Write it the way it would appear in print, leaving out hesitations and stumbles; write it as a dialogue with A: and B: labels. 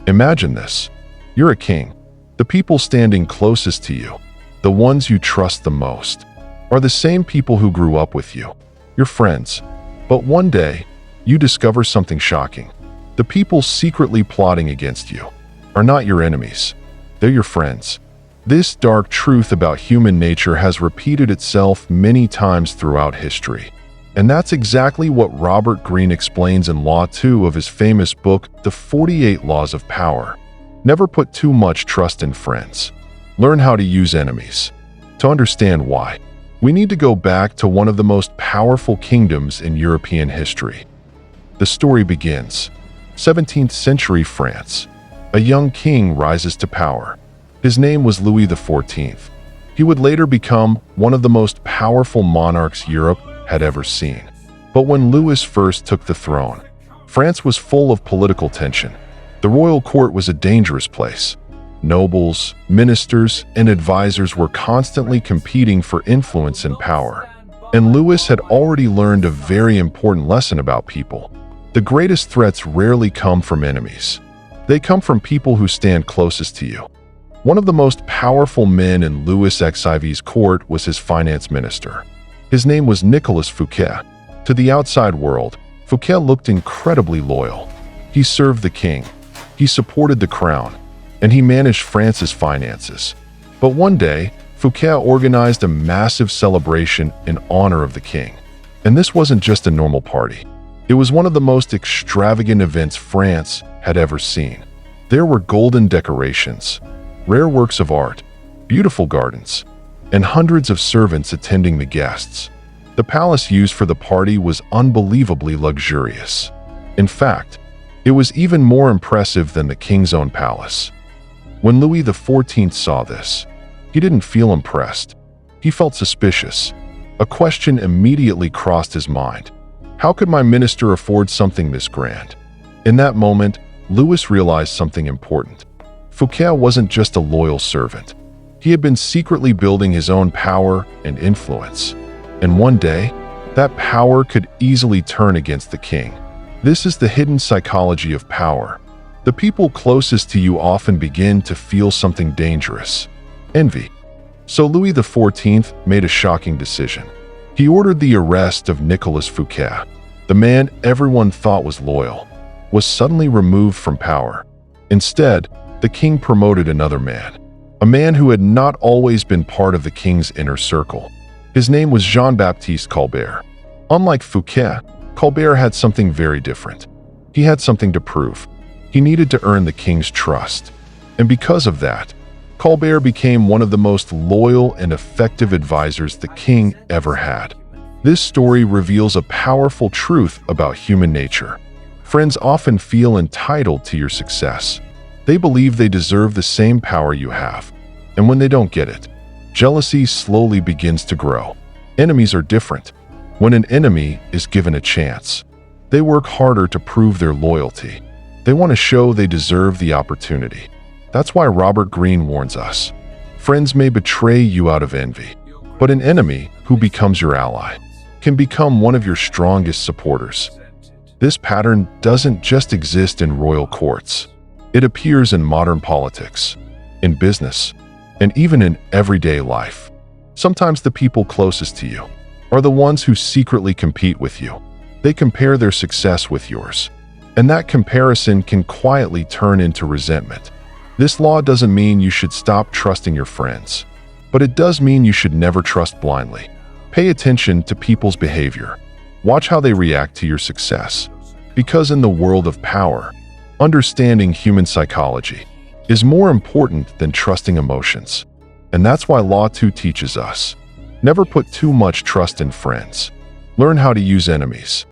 A: Imagine this. You're a king. The people standing closest to you, the ones you trust the most, are the same people who grew up with you, your friends. But one day, you discover something shocking. The people secretly plotting against you are not your enemies. They're your friends. This dark truth about human nature has repeated itself many times throughout history. And that's exactly what Robert Greene explains in Law 2 of his famous book, The 48 Laws of Power. Never put too much trust in friends. Learn how to use enemies. To understand why, we need to go back to one of the most powerful kingdoms in European history. The story begins. 17th century France. A young king rises to power. His name was Louis XIV. He would later become one of the most powerful monarchs Europe had ever seen. But when Louis first took the throne, France was full of political tension. The royal court was a dangerous place. Nobles, ministers, and advisors were constantly competing for influence and power. And Louis had already learned a very important lesson about people. The greatest threats rarely come from enemies. They come from people who stand closest to you. One of the most powerful men in Louis XIV's court was his finance minister. His name was Nicolas Fouquet. To the outside world, Fouquet looked incredibly loyal. He served the king, he supported the crown, and he managed France's finances. But one day, Fouquet organized a massive celebration in honor of the king. And this wasn't just a normal party. It was one of the most extravagant events France had ever seen. There were golden decorations, rare works of art, beautiful gardens, and hundreds of servants attending the guests. The palace used for the party was unbelievably luxurious. In fact, it was even more impressive than the king's own palace. When Louis XIV saw this, he didn't feel impressed. He felt suspicious. A question immediately crossed his mind. How could my minister afford something this grand? In that moment, Louis realized something important. Fouquet wasn't just a loyal servant. He had been secretly building his own power and influence. And one day, that power could easily turn against the king. This is the hidden psychology of power. The people closest to you often begin to feel something dangerous: envy. So Louis XIV made a shocking decision. He ordered the arrest of Nicolas Fouquet. The man everyone thought was loyal was suddenly removed from power. Instead, the king promoted another man, a man who had not always been part of the king's inner circle. His name was Jean-Baptiste Colbert. Unlike Fouquet, Colbert had something very different. He had something to prove. He needed to earn the king's trust. And because of that, Colbert became one of the most loyal and effective advisors the king ever had. This story reveals a powerful truth about human nature. Friends often feel entitled to your success. They believe they deserve the same power you have. And when they don't get it, jealousy slowly begins to grow. Enemies are different. When an enemy is given a chance, they work harder to prove their loyalty. They want to show they deserve the opportunity. That's why Robert Greene warns us. Friends may betray you out of envy, but an enemy who becomes your ally can become one of your strongest supporters. This pattern doesn't just exist in royal courts. It appears in modern politics, in business, and even in everyday life. Sometimes the people closest to you are the ones who secretly compete with you. They compare their success with yours, and that comparison can quietly turn into resentment. This law doesn't mean you should stop trusting your friends, but it does mean you should never trust blindly. Pay attention to people's behavior. Watch how they react to your success. Because in the world of power, understanding human psychology is more important than trusting emotions. And that's why Law 2 teaches us. Never put too much trust in friends. Learn how to use enemies.